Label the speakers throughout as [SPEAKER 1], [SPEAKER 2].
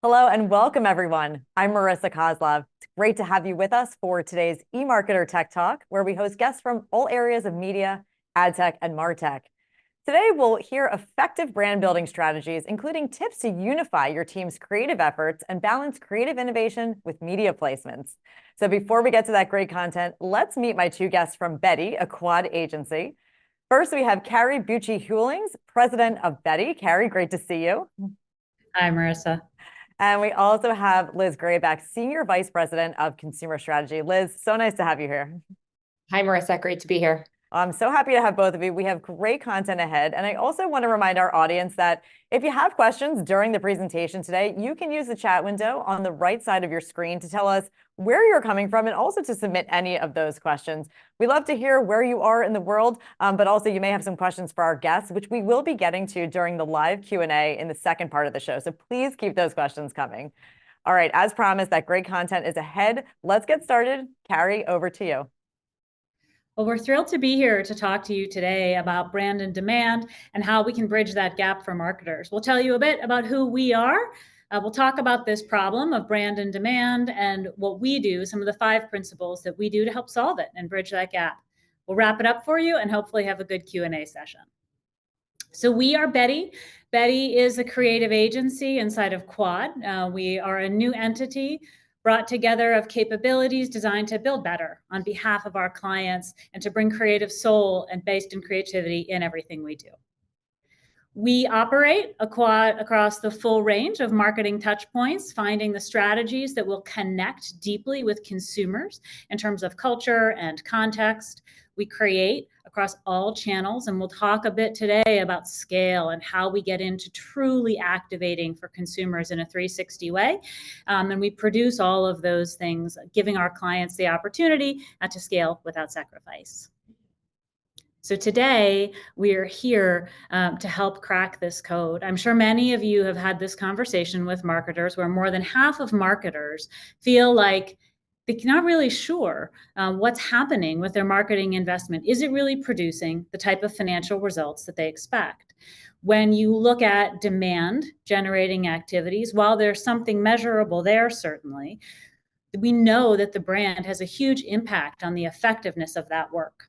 [SPEAKER 1] Hello and welcome, everyone. I'm Marissa Kozlov. It's great to have you with us for today's eMarketer Tech Talk, where we host guests from all areas of media, ad tech, and MarTech. Today, we'll hear effective brand building strategies, including tips to unify your team's creative efforts and balance creative innovation with media placements. So before we get to that great content, let's meet my two guests from Betty, a quad agency. First, we have Carrie Bucci-Hewlings, president of Betty. Carrie, great to see you.
[SPEAKER 2] Hi, Marissa.
[SPEAKER 1] And we also have Liz Grayback, Senior Vice President of Consumer Strategy. Liz, so nice to have you here.
[SPEAKER 3] Hi, Marissa. Great to be here.
[SPEAKER 1] I'm so happy to have both of you. We have great content ahead. And I also want to remind our audience that if you have questions during the presentation today, you can use the chat window on the right side of your screen to tell us where you're coming from and also to submit any of those questions. We love to hear where you are in the world, but also you may have some questions for our guests, which we will be getting to during the live Q&A in the second part of the show. So please keep those questions coming. All right, as promised, that great content is ahead. Let's get started. Carrie, over to you.
[SPEAKER 2] Well, we're thrilled to be here to talk to you today about brand and demand and how we can bridge that gap for marketers. We'll tell you a bit about who we are. We'll talk about this problem of brand and demand and what we do, some of the 5 principles that we do to help solve it and bridge that gap. We'll wrap it up for you and hopefully have a good Q&A session. So we are Betty. Betty is a creative agency inside of Quad. We are a new entity brought together of capabilities designed to build better on behalf of our clients and to bring creative soul and based in creativity in everything we do. We operate across the full range of marketing touch points, finding the strategies that will connect deeply with consumers in terms of culture and context. We create across all channels, and we'll talk a bit today about scale and how we get into truly activating for consumers in a 360 way. And we produce all of those things, giving our clients the opportunity to scale without sacrifice. So today we are here to help crack this code. I'm sure many of you have had this conversation with marketers where more than half of marketers feel like they're not really sure what's happening with their marketing investment. Is it really producing the type of financial results that they expect? When you look at demand generating activities, while there's something measurable there, certainly, we know that the brand has a huge impact on the effectiveness of that work.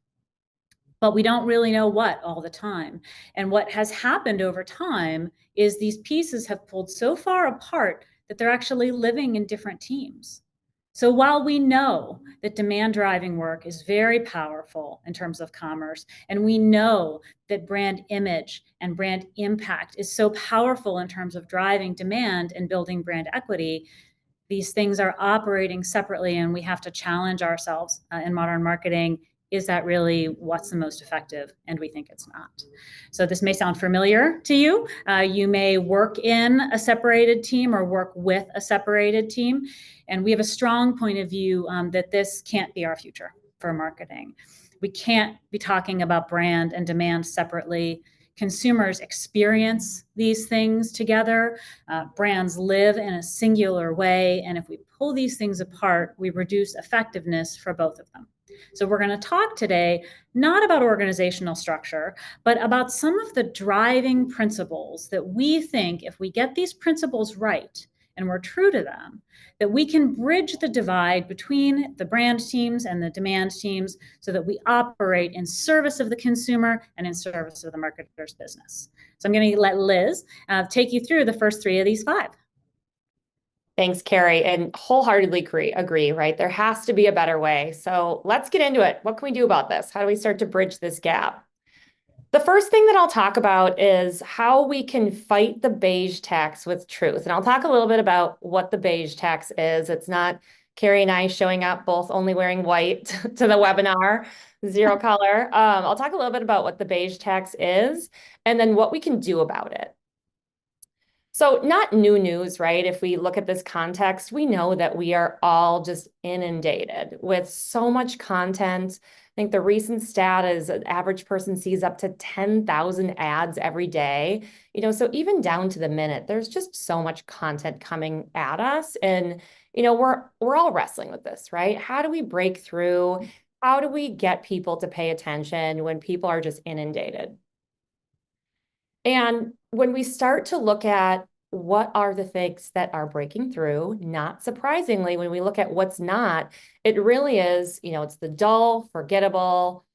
[SPEAKER 2] But we don't really know what all the time. And what has happened over time is these pieces have pulled so far apart that they're actually living in different teams. So while we know that demand driving work is very powerful in terms of commerce, and we know that brand image and brand impact is so powerful in terms of driving demand and building brand equity, these things are operating separately, and we have to challenge ourselves in modern marketing. Is that really what's the most effective? And we think it's not. So this may sound familiar to you. You may work in a separated team or work with a separated team. And we have a strong point of view that this can't be our future for marketing. We can't be talking about brand and demand separately. Consumers experience these things together. Brands live in a singular way. And if we pull these things apart, we reduce effectiveness for both of them. So we're going to talk today not about organizational structure, but about some of the driving principles that we think if we get these principles right and we're true to them, that we can bridge the divide between the brand teams and the demand teams so that we operate in service of the consumer and in service of the marketer's business. So I'm going to let Liz take you through the first 3 of these 5.
[SPEAKER 3] Thanks, Carrie, and wholeheartedly agree, right? There has to be a better way. So let's get into it. What can we do about this? How do we start to bridge this gap? The first thing that I'll talk about is how we can fight the beige tax with truth. And I'll talk a little bit about what the beige tax is. It's not Carrie and I showing up both only wearing white to the webinar, zero color. I'll talk a little bit about what the beige tax is and then what we can do about it. So not new news, right? If we look at this context, we know that we are all just inundated with so much content. I think the recent stat is an average person sees up to 10,000 ads every day. So even down to the minute, there's just so much content coming at us. And, we're all wrestling with this, right? How do we break through? How do we get people to pay attention when people are just inundated? And when we start to look at what are the things that are breaking through? Not surprisingly, when we look at what's not, it really is, it's the dull, forgettable,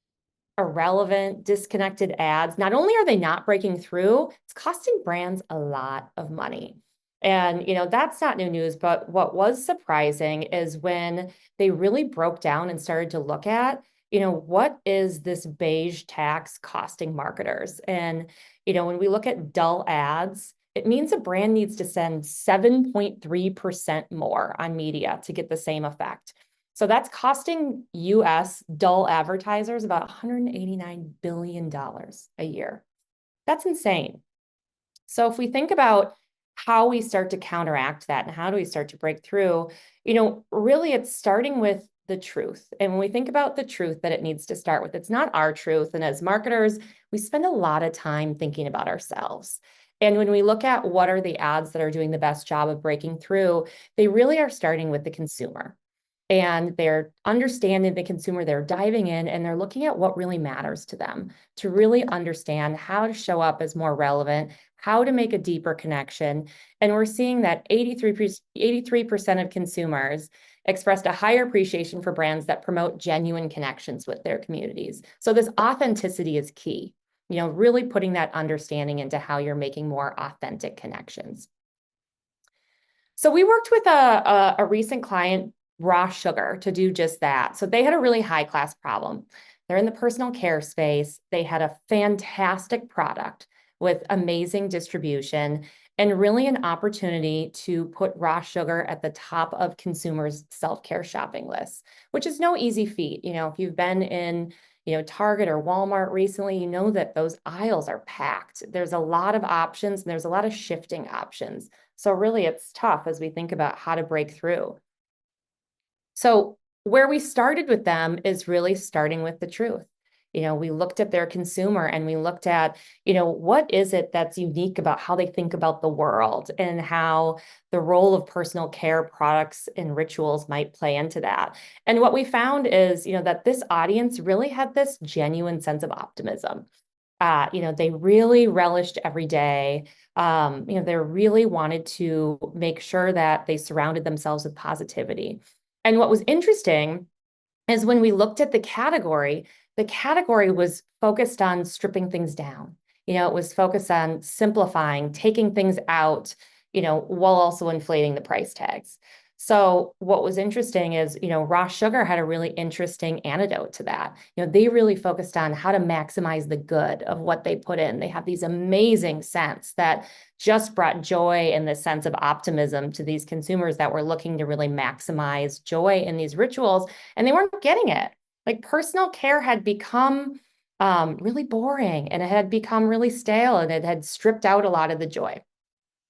[SPEAKER 3] irrelevant, disconnected ads. Not only are they not breaking through, it's costing brands a lot of money. And, that's not new news, but what was surprising is when they really broke down and started to look at, what is this beige tax costing marketers? And, when we look at dull ads, it means a brand needs to spend 7.3% more on media to get the same effect. So that's costing US dull advertisers about $189 billion a year. That's insane. So if we think about how we start to counteract that and how do we start to break through, really it's starting with the truth. And when we think about the truth that it needs to start with, it's not our truth. And as marketers, we spend a lot of time thinking about ourselves. And when we look at what are the ads that are doing the best job of breaking through, they really are starting with the consumer. And they're understanding the consumer, they're diving in and they're looking at what really matters to them to really understand how to show up as more relevant, how to make a deeper connection. And we're seeing that 83% of consumers expressed a higher appreciation for brands that promote genuine connections with their communities. So this authenticity is key, really putting that understanding into how you're making more authentic connections. So we worked with a recent client, Raw Sugar, to do just that. So they had a really high-class problem. They're in the personal care space. They had a fantastic product with amazing distribution and really an opportunity to put raw sugar at the top of consumers' self-care shopping lists, which is no easy feat. If you've been in Target or Walmart recently, you know that those aisles are packed. There's a lot of options and there's a lot of shifting options. So really it's tough as we think about how to break through. So where we started with them is really starting with the truth. We looked at their consumer and we looked at, what is it that's unique about how they think about the world and how the role of personal care products and rituals might play into that. And what we found is, that this audience really had this genuine sense of optimism. They really relished every day. They really wanted to make sure that they surrounded themselves with positivity. And what was interesting is when we looked at the category was focused on stripping things down. It was focused on simplifying, taking things out, while also inflating the price tags. So what was interesting is, Raw Sugar had a really interesting antidote to that. They really focused on how to maximize the good of what they put in. They have these amazing scents that just brought joy and this sense of optimism to these consumers that were looking to really maximize joy in these rituals, and they weren't getting it. Like personal care had become really boring and it had become really stale and it had stripped out a lot of the joy.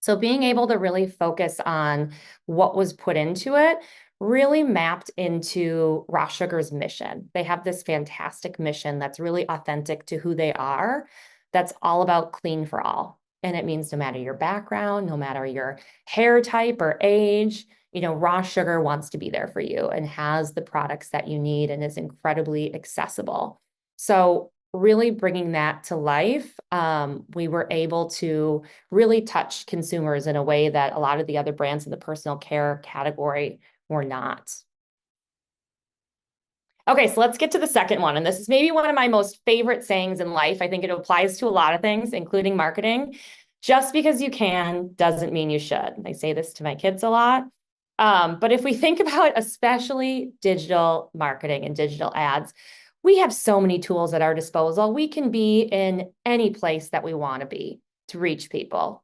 [SPEAKER 3] So being able to really focus on what was put into it really mapped into Raw Sugar's mission. They have this fantastic mission that's really authentic to who they are. That's all about clean for all. And it means no matter your background, no matter your hair type or age, Raw Sugar wants to be there for you and has the products that you need and is incredibly accessible. So really bringing that to life, we were able to really touch consumers in a way that a lot of the other brands in the personal care category were not. Okay, so let's get to the second one. And this is maybe one of my most favorite sayings in life. I think it applies to a lot of things, including marketing. Just because you can doesn't mean you should. I say this to my kids a lot. But if we think about especially digital marketing and digital ads, we have so many tools at our disposal. We can be in any place that we want to be to reach people.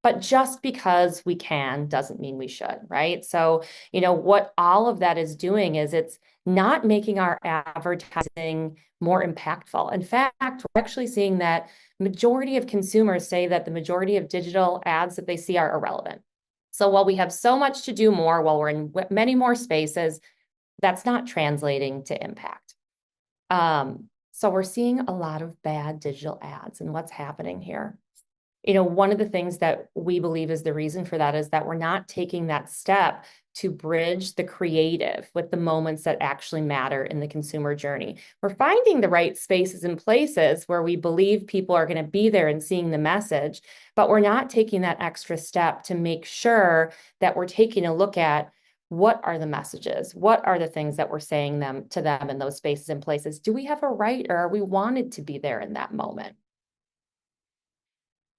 [SPEAKER 3] But just because we can doesn't mean we should, right? So, what all of that is doing is it's not making our advertising more impactful. In fact, we're actually seeing that majority of consumers say that the majority of digital ads that they see are irrelevant. So while we have so much to do more, while we're in many more spaces, that's not translating to impact. So we're seeing a lot of bad digital ads and what's happening here. One of the things that we believe is the reason for that is that we're not taking that step to bridge the creative with the moments that actually matter in the consumer journey. We're finding the right spaces and places where we believe people are going to be there and seeing the message, but we're not taking that extra step to make sure that we're taking a look at what are the messages? What are the things that we're saying to them in those spaces and places? Do we have a right, or are we wanted to be there in that moment?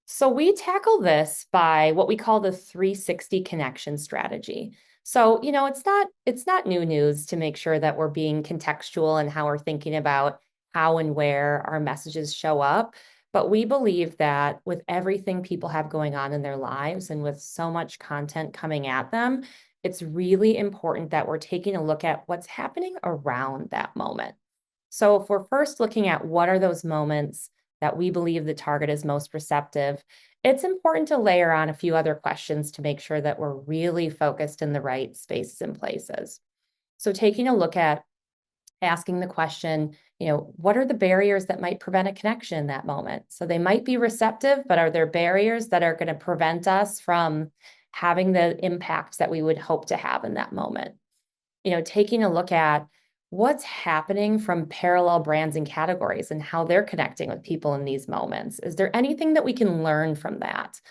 [SPEAKER 3] So we tackle this by what we call the 360 connection strategy. So, it's not new news to make sure that we're being contextual in how we're thinking about how and where our messages show up. But we believe that with everything people have going on in their lives and with so much content coming at them, it's really important that we're taking a look at what's happening around that moment. So if we're first looking at what are those moments that we believe the target is most receptive, it's important to layer on a few other questions to make sure that we're really focused in the right spaces and places. So taking a look at asking the question, what are the barriers that might prevent a connection in that moment? So they might be receptive, but are there barriers that are going to prevent us from having the impact that we would hope to have in that moment? Taking a look at what's happening from parallel brands and categories and how they're connecting with people in these moments. Is there anything that we can learn from that?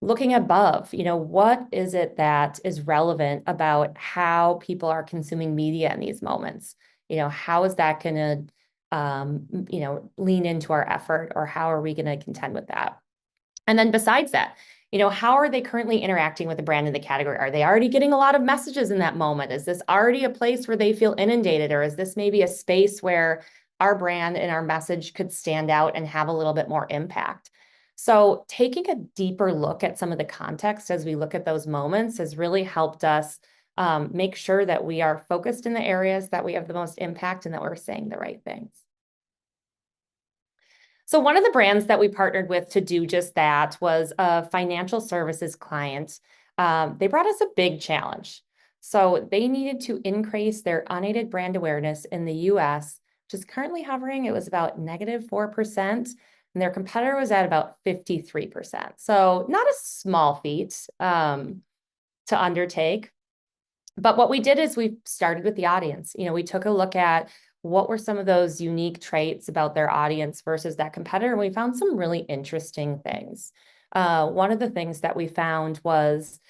[SPEAKER 3] Looking above, what is it that is relevant about how people are consuming media in these moments? How is that going to, lean into our effort, or how are we going to contend with that? And then besides that, how are they currently interacting with the brand in the category? Are they already getting a lot of messages in that moment? Is this already a place where they feel inundated? Or is this maybe a space where our brand and our message could stand out and have a little bit more impact? So taking a deeper look at some of the context as we look at those moments has really helped us make sure that we are focused in the areas that we have the most impact and that we're saying the right things. So one of the brands that we partnered with to do just that was a financial services client. They brought us a big challenge. So they needed to increase their unaided brand awareness in the US, which is currently hovering, it was about -4%, and their competitor was at about 53%. So not a small feat to undertake. But what we did is we started with the audience. We took a look at what were some of those unique traits about their audience versus that competitor, and we found some really interesting things. One of the things that we found was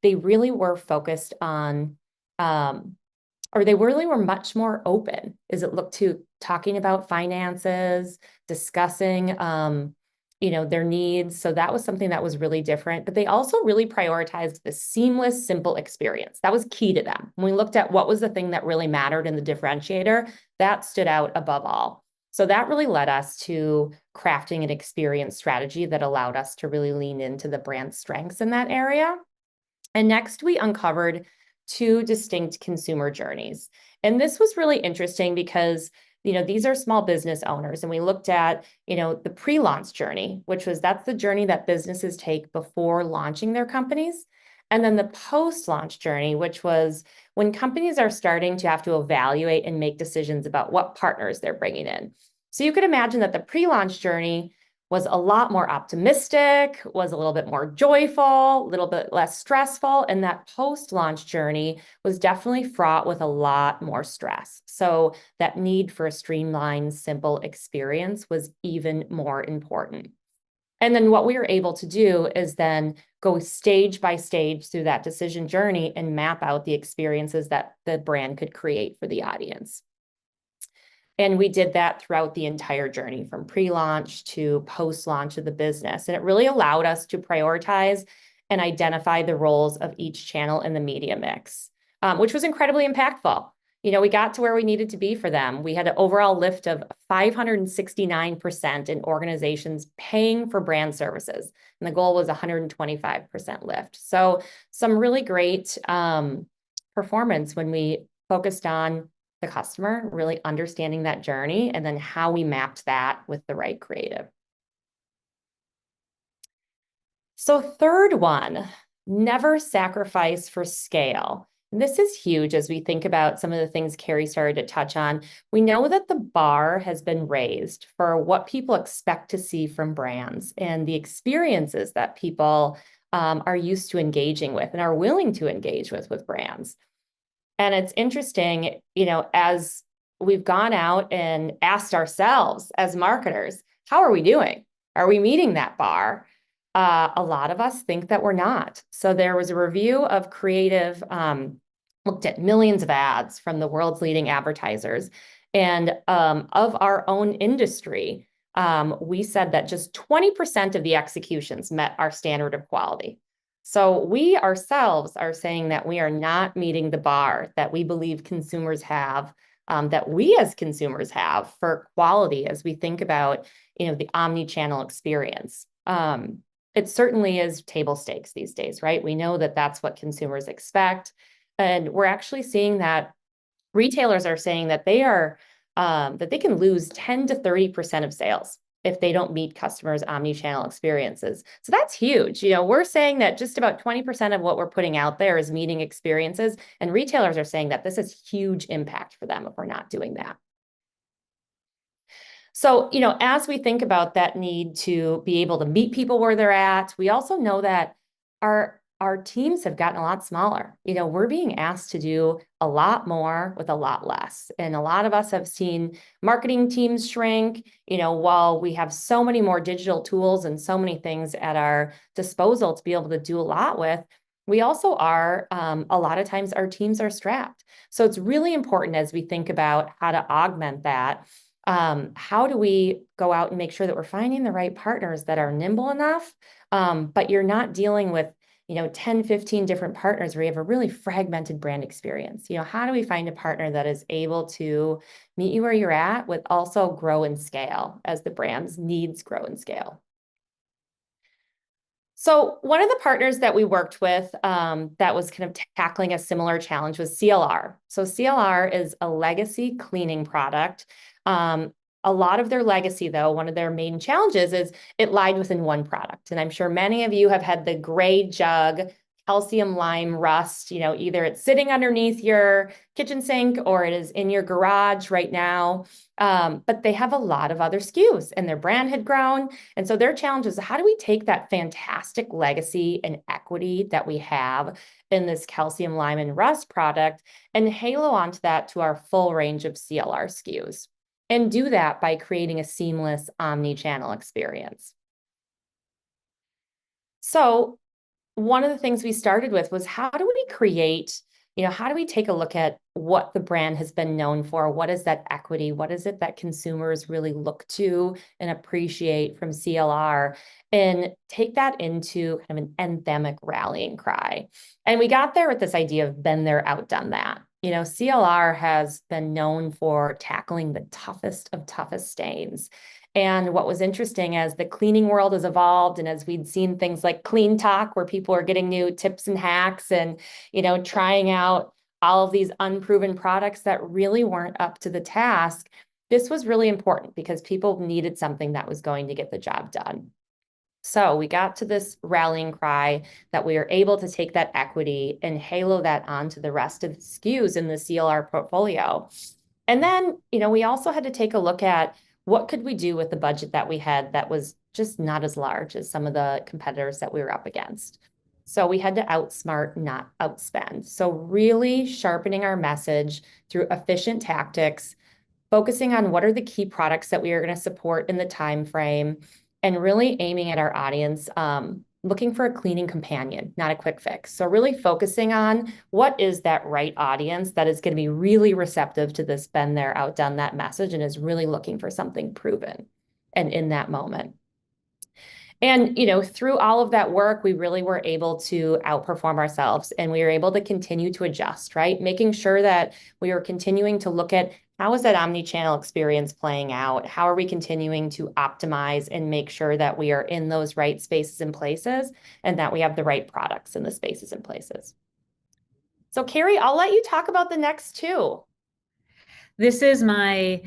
[SPEAKER 3] they really were focused on, or they really were much more open as it looked to talking about finances, discussing, their needs. So that was something that was really different, but they also really prioritized the seamless, simple experience. That was key to them. When we looked at what was the thing that really mattered in the differentiator, that stood out above all. So that really led us to crafting an experience strategy that allowed us to really lean into the brand strengths in that area. And next, we uncovered two distinct consumer journeys. And this was really interesting because these are small business owners. And we looked at, the pre-launch journey, that's the journey that businesses take before launching their companies. And then the post-launch journey, which was when companies are starting to have to evaluate and make decisions about what partners they're bringing in. So you could imagine that the pre-launch journey was a lot more optimistic, was a little bit more joyful, a little bit less stressful. And that post-launch journey was definitely fraught with a lot more stress. So that need for a streamlined, simple experience was even more important. And then what we were able to do is then go stage by stage through that decision journey and map out the experiences that the brand could create for the audience. And we did that throughout the entire journey from pre-launch to post-launch of the business. And it really allowed us to prioritize and identify the roles of each channel in the media mix, which was incredibly impactful. We got to where we needed to be for them. We had an overall lift of 569% in organizations paying for brand services. And the goal was 125% lift. So some really great performance when we focused on the customer, really understanding that journey, and then how we mapped that with the right creative. So third one, never sacrifice for scale. This is huge as we think about some of the things Carrie started to touch on. We know that the bar has been raised for what people expect to see from brands and the experiences that people are used to engaging with and are willing to engage with brands. And it's interesting, as we've gone out and asked ourselves as marketers, how are we doing? Are we meeting that bar? A lot of us think that we're not. So there was a review of creative, looked at millions of ads from the world's leading advertisers. And of our own industry, we said that just 20% of the executions met our standard of quality. So we ourselves are saying that we are not meeting the bar that we believe consumers have, that we as consumers have for quality as we think about, the omni-channel experience. It certainly is table stakes these days, right? We know that that's what consumers expect. And we're actually seeing that retailers are saying that that they can lose 10 to 30% of sales if they don't meet customers' omni-channel experiences. So that's huge. We're saying that just about 20% of what we're putting out there is meeting experiences, and retailers are saying that this is huge impact for them if we're not doing that. So, as we think about that need to be able to meet people where they're at, we also know that our teams have gotten a lot smaller. We're being asked to do a lot more with a lot less. And a lot of us have seen marketing teams shrink, while we have so many more digital tools and so many things at our disposal to be able to do a lot with. We also are, a lot of times our teams are strapped. So it's really important as we think about how to augment that. How do we go out and make sure that we're finding the right partners that are nimble enough, but you're not dealing with 10, 15 different partners where you have a really fragmented brand experience. How do we find a partner that is able to meet you where you're at with also grow and scale as the brand's needs grow and scale? So one of the partners that we worked with that was kind of tackling a similar challenge was CLR. So CLR is a legacy cleaning product. A lot of their legacy, though, one of their main challenges is it lied within one product. And I'm sure many of you have had the gray jug calcium lime rust, either it's sitting underneath your kitchen sink or it is in your garage right now. But they have a lot of other SKUs and their brand had grown. And so their challenge is, how do we take that fantastic legacy and equity that we have in this calcium lime and rust product and halo onto that to our full range of CLR SKUs? And do that by creating a seamless omni-channel experience. So one of the things we started with was, how do we create, how do we take a look at what the brand has been known for? What is that equity? What is it that consumers really look to and appreciate from CLR, and take that into kind of an anthemic rallying cry? And we got there with this idea of been there, outdone that. CLR has been known for tackling the toughest of toughest stains. And what was interesting as the cleaning world has evolved, and as we'd seen things like Clean Talk, where people are getting new tips and hacks and, trying out all of these unproven products that really weren't up to the task, this was really important because people needed something that was going to get the job done. So we got to this rallying cry that we are able to take that equity and halo that onto the rest of the SKUs in the CLR portfolio. And then, we also had to take a look at what could we do with the budget that we had that was just not as large as some of the competitors that we were up against. So we had to outsmart, not outspend. So really sharpening our message through efficient tactics, focusing on what are the key products that we are going to support in the time frame, and really aiming at our audience, looking for a cleaning companion, not a quick fix. So really focusing on what is that right audience that is going to be really receptive to this been there, outdone that message, and is really looking for something proven and in that moment. And, through all of that work, we really were able to outperform ourselves, and we were able to continue to adjust, right? Making sure that we were continuing to look at, how is that omni-channel experience playing out? How are we continuing to optimize and make sure that we are in those right spaces and places, and that we have the right products in the spaces and places? So Carrie, I'll let you talk about the next two.
[SPEAKER 2] This is my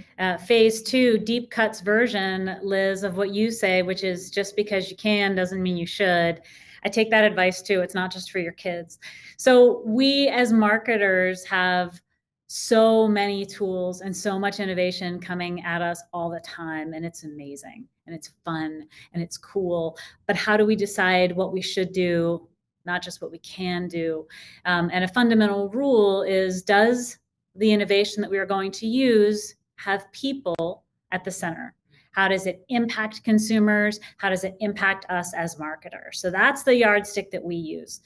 [SPEAKER 2] phase 2 deep cuts version, Liz, of what you say, which is just because you can doesn't mean you should. I take that advice too. It's not just for your kids. So we as marketers have so many tools and so much innovation coming at us all the time, and it's amazing and it's fun and it's cool. But how do we decide what we should do, not just what we can do? And a fundamental rule is, does the innovation that we are going to use have people at the center? How does it impact consumers? How does it impact us as marketers? So that's the yardstick that we use.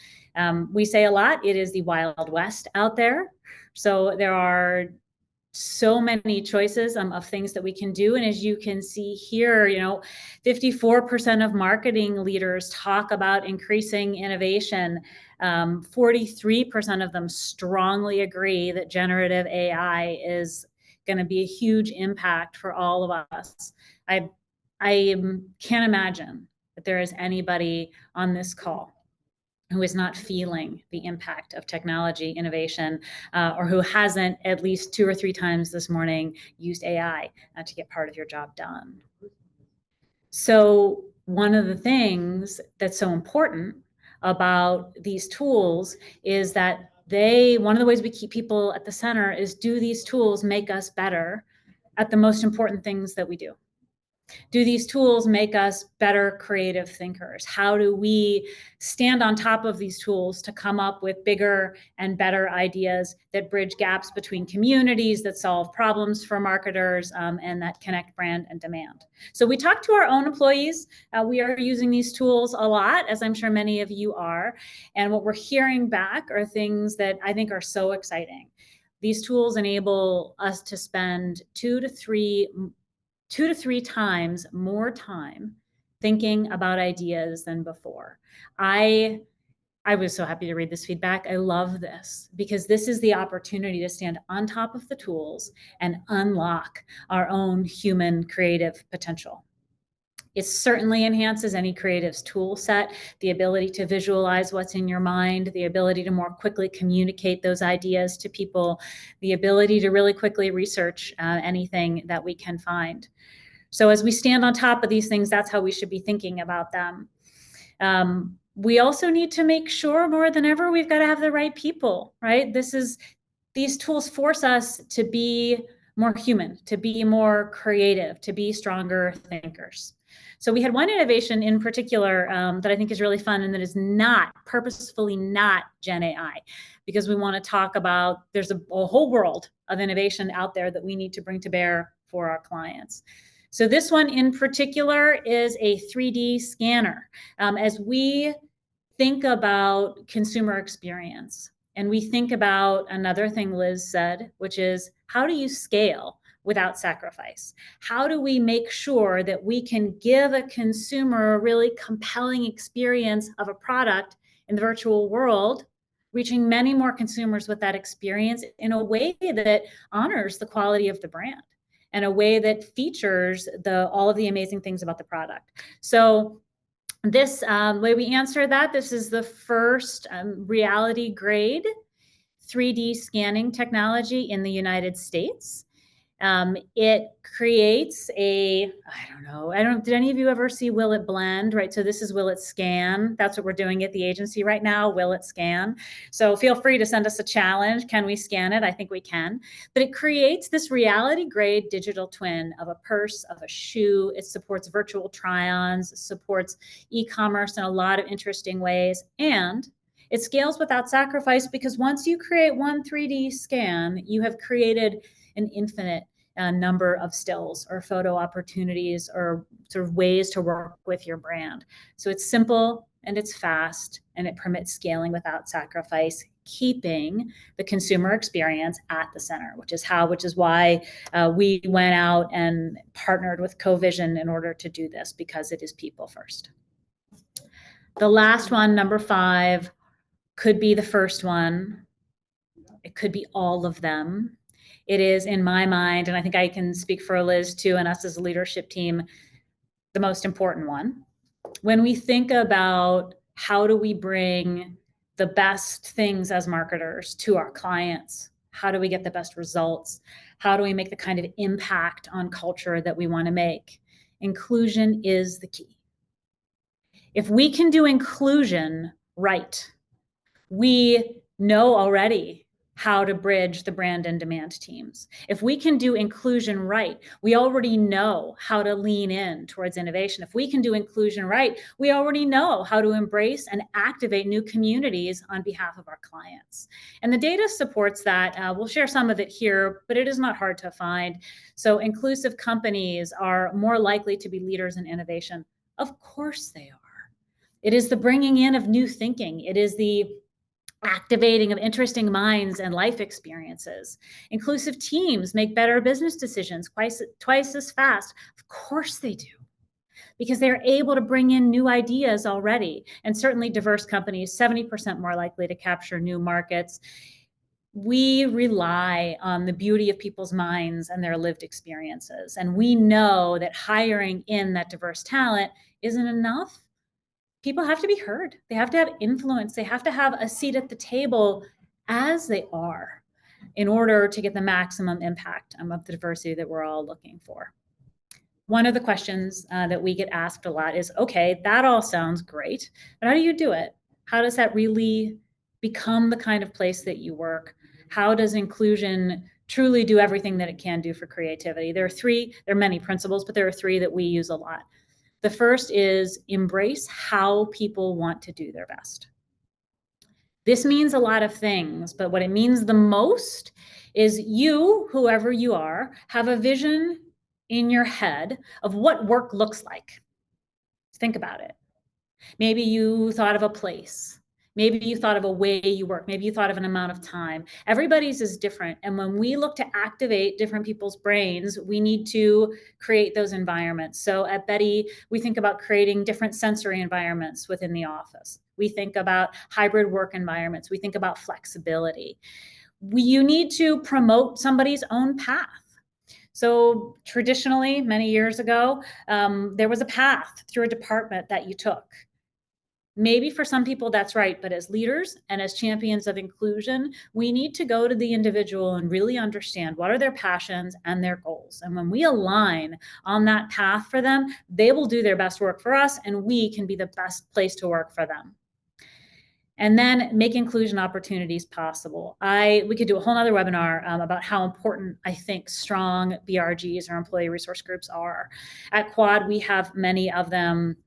[SPEAKER 2] We say a lot, it is the Wild West out there. So there are so many choices of things that we can do. And as you can see here, 54% of marketing leaders talk about increasing innovation. 43% of them strongly agree that generative AI is going to be a huge impact for all of us. I can't imagine that there is anybody on this call who is not feeling the impact of technology innovation, or who hasn't at least 2 or 3 times this morning used AI to get part of your job done. So one of the things that's so important about these tools is that one of the ways we keep people at the center is, do these tools make us better at the most important things that we do? Do these tools make us better creative thinkers? How do we stand on top of these tools to come up with bigger and better ideas that bridge gaps between communities, that solve problems for marketers, and that connect brand and demand? So we talk to our own employees. We are using these tools a lot, as I'm sure many of you are. And what we're hearing back are things that I think are so exciting. These tools enable us to spend 2 to 3 times more time thinking about ideas than before. I was so happy to read this feedback. I love this, because this is the opportunity to stand on top of the tools and unlock our own human creative potential. It certainly enhances any creative's tool set, the ability to visualize what's in your mind, the ability to more quickly communicate those ideas to people, the ability to really quickly research anything that we can find. So as we stand on top of these things, that's how we should be thinking about them. We also need to make sure, more than ever, we've got to have the right people, right? These tools force us to be more human, to be more creative, to be stronger thinkers. So we had one innovation in particular that I think is really fun, and that is purposefully not Gen AI, because we want to talk about, there's a whole world of innovation out there that we need to bring to bear for our clients. So this one in particular is a 3D scanner. As we think about consumer experience, and we think about another thing Liz said, which is, how do you scale without sacrifice? How do we make sure that we can give a consumer a really compelling experience of a product in the virtual world, reaching many more consumers with that experience in a way that honors the quality of the brand, and a way that features all of the amazing things about the product? So this way we answer that, this is the first reality grade 3D scanning technology in the United States. It creates did any of you ever see Will It Blend, right? So this is Will It Scan. That's what we're doing at the agency right now, Will It Scan. So feel free to send us a challenge. Can we scan it? I think we can. But it creates this reality grade digital twin of a purse, of a shoe. It supports virtual try-ons, supports e-commerce in a lot of interesting ways. And it scales without sacrifice, because once you create one 3D scan, you have created an infinite number of stills or photo opportunities or sort of ways to work with your brand. So it's simple and it's fast, and it permits scaling without sacrifice, keeping the consumer experience at the center, which is why we went out and partnered with CoVision in order to do this, because it is people first. The last one, number 5, could be the first one. It could be all of them. It is, in my mind, and I think I can speak for Liz too, and us as a leadership team, the most important one. When we think about how do we bring the best things as marketers to our clients, how do we get the best results? How do we make the kind of impact on culture that we want to make? Inclusion is the key. If we can do inclusion right, we know already how to bridge the brand and demand teams. If we can do inclusion right, we already know how to lean in towards innovation. If we can do inclusion right, we already know how to embrace and activate new communities on behalf of our clients. And the data supports that. We'll share some of it here, but it is not hard to find. So inclusive companies are more likely to be leaders in innovation. Of course they are. It is the bringing in of new thinking. It is the activating of interesting minds and life experiences. Inclusive teams make better business decisions twice as fast. Of course they do, because they're able to bring in new ideas already. And certainly diverse companies, 70% more likely to capture new markets. We rely on the beauty of people's minds and their lived experiences. And we know that hiring in that diverse talent isn't enough. People have to be heard. They have to have influence. They have to have a seat at the table as they are in order to get the maximum impact of the diversity that we're all looking for. One of the questions that we get asked a lot is, okay, that all sounds great, but how do you do it? How does that really become the kind of place that you work? How does inclusion truly do everything that it can do for creativity? There are many principles, but there are three that we use a lot. The first is embrace how people want to do their best. This means a lot of things, but what it means the most is you, whoever you are, have a vision in your head of what work looks like. Think about it. Maybe you thought of a place. Maybe you thought of a way you work. Maybe you thought of an amount of time. Everybody's is different. And when we look to activate different people's brains, we need to create those environments. So at Betty, we think about creating different sensory environments within the office. We think about hybrid work environments. We think about flexibility. You need to promote somebody's own path. So traditionally, many years ago, there was a path through a department that you took. Maybe for some people that's right, but as leaders and as champions of inclusion, we need to go to the individual and really understand what are their passions and their goals. And when we align on that path for them, they will do their best work for us, and we can be the best place to work for them. And then make inclusion opportunities possible. We could do a whole nother webinar about how important I think strong BRGs or employee resource groups are. At Quad, we have many of them.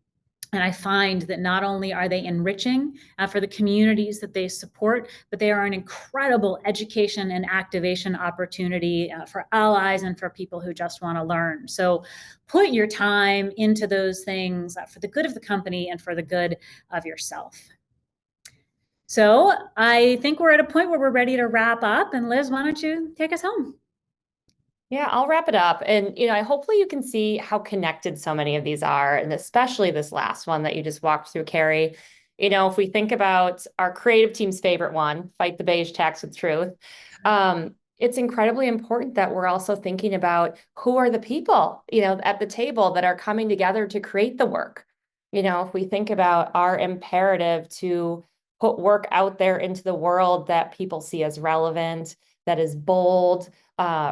[SPEAKER 2] And I find that not only are they enriching for the communities that they support, but they are an incredible education and activation opportunity for allies and for people who just want to learn. So put your time into those things for the good of the company and for the good of yourself. So I think we're at a point where we're ready to wrap up. And Liz, why don't you take us home?
[SPEAKER 3] Yeah, I'll wrap it up. And, hopefully you can see how connected so many of these are, and especially this last one that you just walked through, Carrie. If we think about our creative team's favorite one, fight the beige tax with truth, it's incredibly important that we're also thinking about who are the people, at the table that are coming together to create the work. If we think about our imperative to put work out there into the world that people see as relevant, that is bold,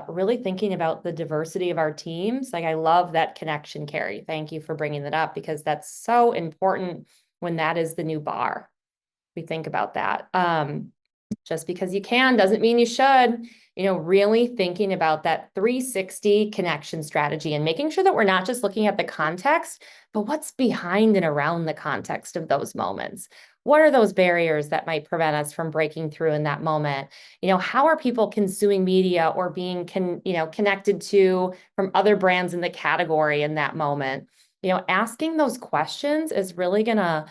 [SPEAKER 3] really thinking about the diversity of our teams. Like, I love that connection, Carrie. Thank you for bringing that up, because that's so important when that is the new bar. We think about that. Just because you can doesn't mean you should. Really thinking about that 360 connection strategy and making sure that we're not just looking at the context, but what's behind and around the context of those moments. What are those barriers that might prevent us from breaking through in that moment? How are people consuming media or being connected to from other brands in the category in that moment? Asking those questions is really going to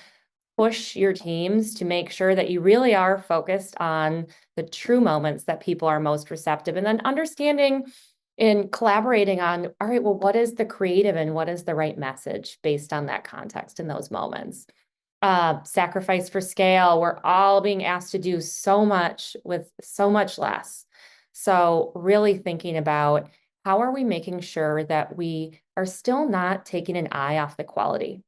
[SPEAKER 3] push your teams to make sure that you really are focused on the true moments that people are most receptive, and then understanding and collaborating on, all right, well, what is the creative and what is the right message based on that context in those moments? Sacrifice for scale. We're all being asked to do so much with so much less. So really thinking about how are we making sure that we are still not taking an eye off the quality.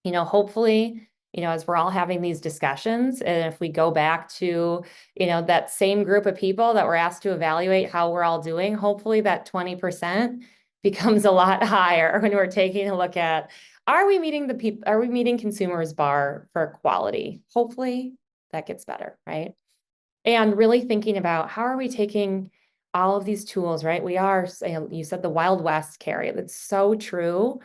[SPEAKER 3] Hopefully, as we're all having these discussions, and if we go back to, that same group of people that we're asked to evaluate how we're all doing, hopefully that 20% becomes a lot higher when we're taking a look at Are we meeting are we meeting consumers' bar for quality? Hopefully that gets better, right? And really thinking about how are we taking all of these tools, right? We are, you said the Wild West, Carrie, that's so true,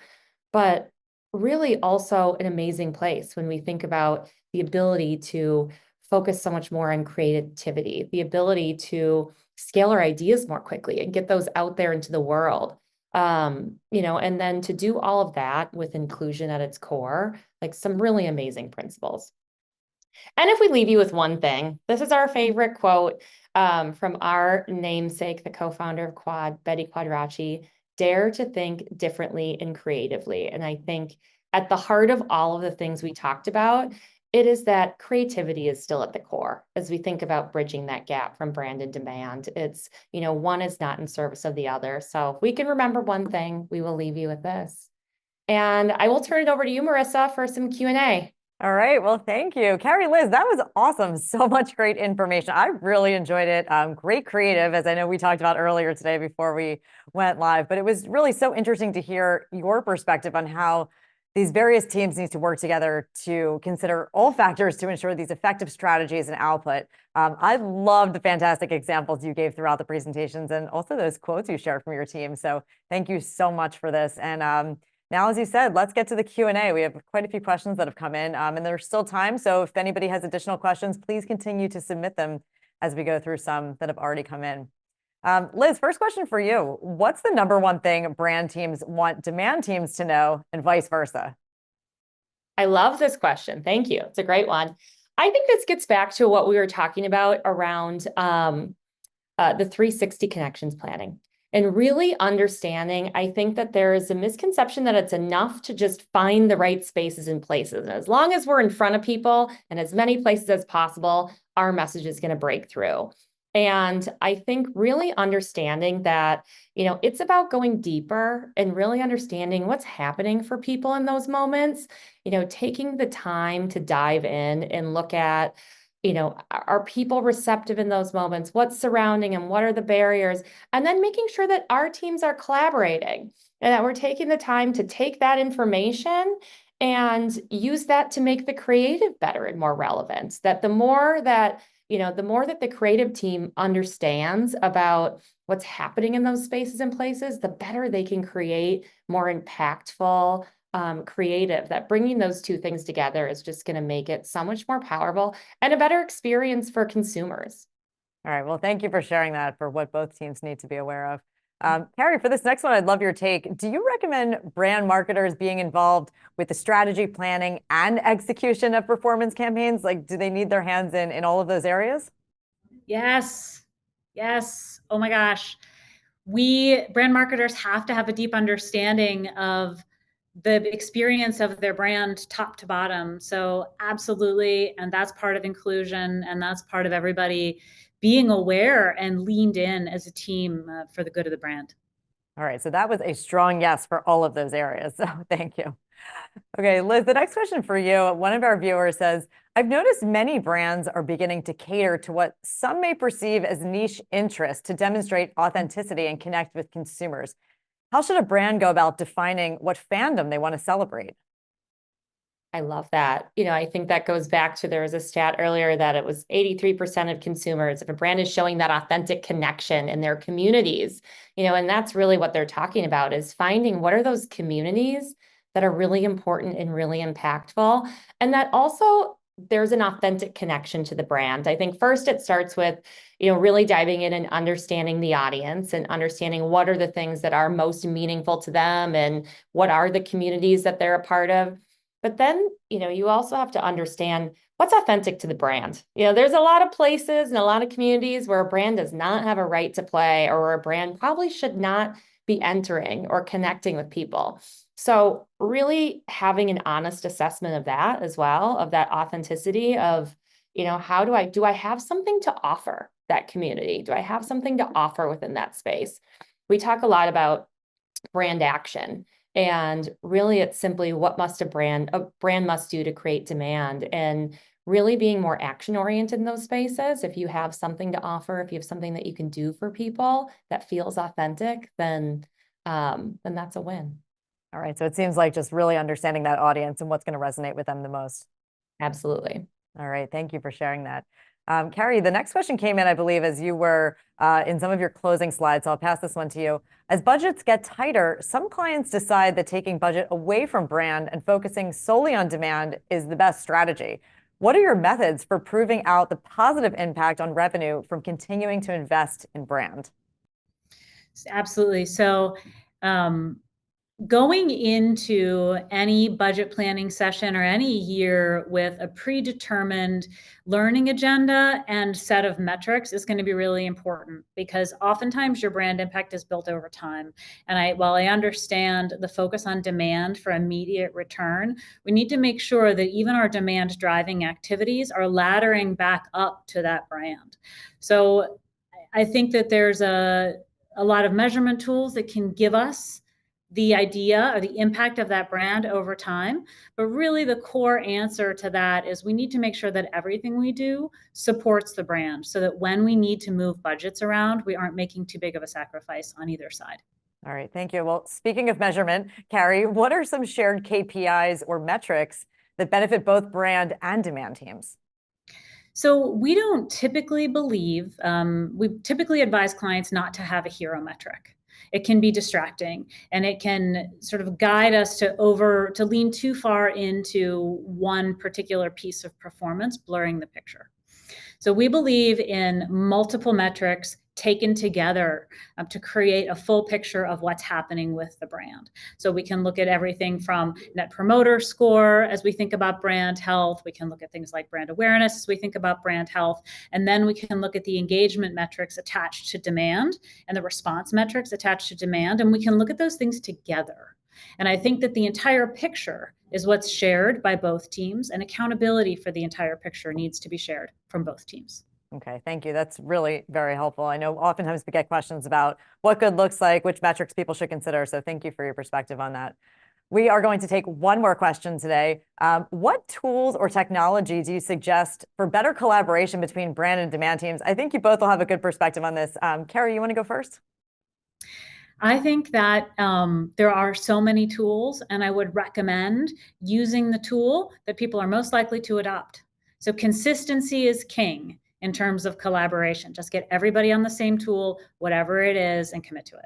[SPEAKER 3] but really also an amazing place when we think about the ability to focus so much more on creativity, the ability to scale our ideas more quickly and get those out there into the world. And then to do all of that with inclusion at its core, like some really amazing principles. And if we leave you with one thing, this is our favorite quote from our namesake, the co-founder of Quad, Betty Quadracci: dare to think differently and creatively. And I think at the heart of all of the things we talked about, it is that creativity is still at the core as we think about bridging that gap from brand and demand. It's, one is not in service of the other. So if we can remember one thing, we will leave you with this. And I will turn it over to you, Marissa, for some Q&A.
[SPEAKER 1] All right. Well, thank you. Carrie, Liz, that was awesome. So much great information. I really enjoyed it. Great creative, as I know we talked about earlier today before we went live, but it was really so interesting to hear your perspective on how these various teams need to work together to consider all factors to ensure these effective strategies and output. I loved the fantastic examples you gave throughout the presentations and also those quotes you shared from your team. So thank you so much for this. And now, as you said, let's get to the Q&A. We have quite a few questions that have come in, and there's still time. So if anybody has additional questions, please continue to submit them as we go through some that have already come in. Liz, first question for you. What's the number one thing brand teams want demand teams to know and vice versa?
[SPEAKER 3] I love this question. Thank you. It's a great one. I think this gets back to what we were talking about around the 360 connections planning. And really understanding, I think that there is a misconception that it's enough to just find the right spaces and places. And as long as we're in front of people and as many places as possible, our message is going to break through. And I think really understanding that, it's about going deeper and really understanding what's happening for people in those moments, taking the time to dive in and look at, are people receptive in those moments? What's surrounding them? What are the barriers? And then making sure that our teams are collaborating and that we're taking the time to take that information and use that to make the creative better and more relevant. That the more that the creative team understands about what's happening in those spaces and places, the better they can create more impactful, creative. That bringing those two things together is just going to make it so much more powerful and a better experience for consumers.
[SPEAKER 1] All right. Well, thank you for sharing that for what both teams need to be aware of. Carrie, for this next one, I'd love your take. Do you recommend brand marketers being involved with the strategy, planning, and execution of performance campaigns? Like, do they need their hands in all of those areas?
[SPEAKER 2] Yes. Yes. Oh my gosh. We brand marketers have to have a deep understanding of the experience of their brand top to bottom. So absolutely. And that's part of inclusion. And that's part of everybody being aware and leaned in as a team for the good of the brand.
[SPEAKER 1] All right. So that was a strong yes for all of those areas. So thank you. Okay, Liz, the next question for you. One of our viewers says, I've noticed many brands are beginning to cater to what some may perceive as niche interest to demonstrate authenticity and connect with consumers. How should a brand go about defining what fandom they want to celebrate?
[SPEAKER 3] I love that. I think that goes back to, there was a stat earlier that it was 83% of consumers, if a brand is showing that authentic connection in their communities, and that's really what they're talking about, is finding what are those communities that are really important and really impactful. And that also there's an authentic connection to the brand. I think first it starts with, really diving in and understanding the audience and understanding what are the things that are most meaningful to them and what are the communities that they're a part of. But then, you also have to understand what's authentic to the brand. There's a lot of places and a lot of communities where a brand does not have a right to play, or where a brand probably should not be entering or connecting with people. So really having an honest assessment of that as well, of that authenticity of, how do I have something to offer that community? Do I have something to offer within that space? We talk a lot about brand action. And really, it's simply what must a brand must do to create demand, and really being more action oriented in those spaces. If you have something to offer, if you have something that you can do for people that feels authentic, then that's a win.
[SPEAKER 1] All right. So it seems like just really understanding that audience and what's going to resonate with them the most.
[SPEAKER 3] Absolutely.
[SPEAKER 1] All right. Thank you for sharing that. Carrie, the next question came in, I believe, as you were in some of your closing slides. So I'll pass this one to you. As budgets get tighter, some clients decide that taking budget away from brand and focusing solely on demand is the best strategy. What are your methods for proving out the positive impact on revenue from continuing to invest in brand?
[SPEAKER 2] Absolutely. So, going into any budget planning session or any year with a predetermined learning agenda and set of metrics is going to be really important, because oftentimes your brand impact is built over time. And while I understand the focus on demand for immediate return, we need to make sure that even our demand driving activities are laddering back up to that brand. So I think that there's a lot of measurement tools that can give us the idea or the impact of that brand over time. But really the core answer to that is we need to make sure that everything we do supports the brand, so that when we need to move budgets around, we aren't making too big of a sacrifice on either side.
[SPEAKER 1] All right, thank you. Well, speaking of measurement, Carrie, what are some shared KPIs or metrics that benefit both brand and demand teams?
[SPEAKER 2] So we don't typically believe, we typically advise clients not to have a hero metric. It can be distracting, and it can sort of guide us to lean too far into one particular piece of performance, blurring the picture. So we believe in multiple metrics taken together to create a full picture of what's happening with the brand. So we can look at everything from net promoter score as we think about brand health. We can look at things like brand awareness as we think about brand health. And then we can look at the engagement metrics attached to demand and the response metrics attached to demand. And we can look at those things together. And I think that the entire picture is what's shared by both teams, and accountability for the entire picture needs to be shared from both teams.
[SPEAKER 1] Okay, thank you. That's really very helpful. I know oftentimes we get questions about what good looks like, which metrics people should consider. So thank you for your perspective on that. We are going to take one more question today. What tools or technology do you suggest for better collaboration between brand and demand teams? I think you both will have a good perspective on this. Carrie, you want to go first?
[SPEAKER 2] I think that there are so many tools, and I would recommend using the tool that people are most likely to adopt. So consistency is king in terms of collaboration. Just get everybody on the same tool, whatever it is, and commit to it.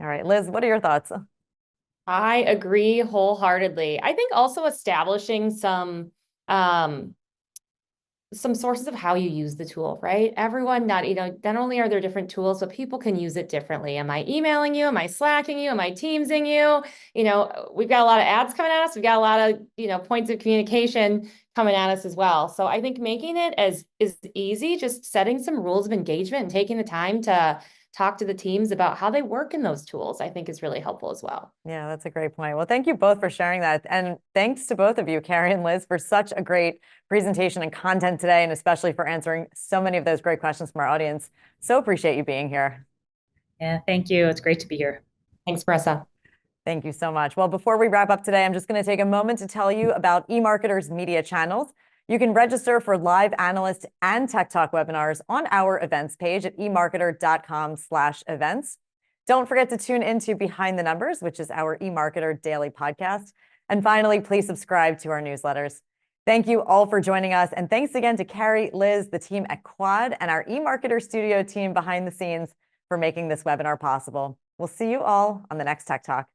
[SPEAKER 1] All right, Liz, what are your thoughts?
[SPEAKER 3] I agree wholeheartedly. I think also establishing some sources of how you use the tool, right? Everyone, not only are there different tools, but people can use it differently. Am I emailing you? Am I Slacking you? Am I Teamsing you? We've got a lot of ads coming at us. We've got a lot of, points of communication coming at us as well. So I think making it as easy, just setting some rules of engagement and taking the time to talk to the teams about how they work in those tools, I think is really helpful as well.
[SPEAKER 1] Yeah, that's a great point. Well, thank you both for sharing that. And thanks to both of you, Carrie and Liz, for such a great presentation and content today, and especially for answering so many of those great questions from our audience. So appreciate you being here.
[SPEAKER 2] Yeah, thank you. It's great to be here.
[SPEAKER 3] Thanks, Marissa.
[SPEAKER 1] Thank you so much. Well, before we wrap up today, I'm just going to take a moment to tell you about eMarketer's media channels. You can register for live analyst and tech talk webinars on our events page at emarketer.com/events. Don't forget to tune into Behind the Numbers, which is our eMarketer daily podcast. And finally, please subscribe to our newsletters. Thank you all for joining us. And thanks again to Carrie, Liz, the team at Quad, and our eMarketer studio team behind the scenes for making this webinar possible. We'll see you all on the next Tech Talk.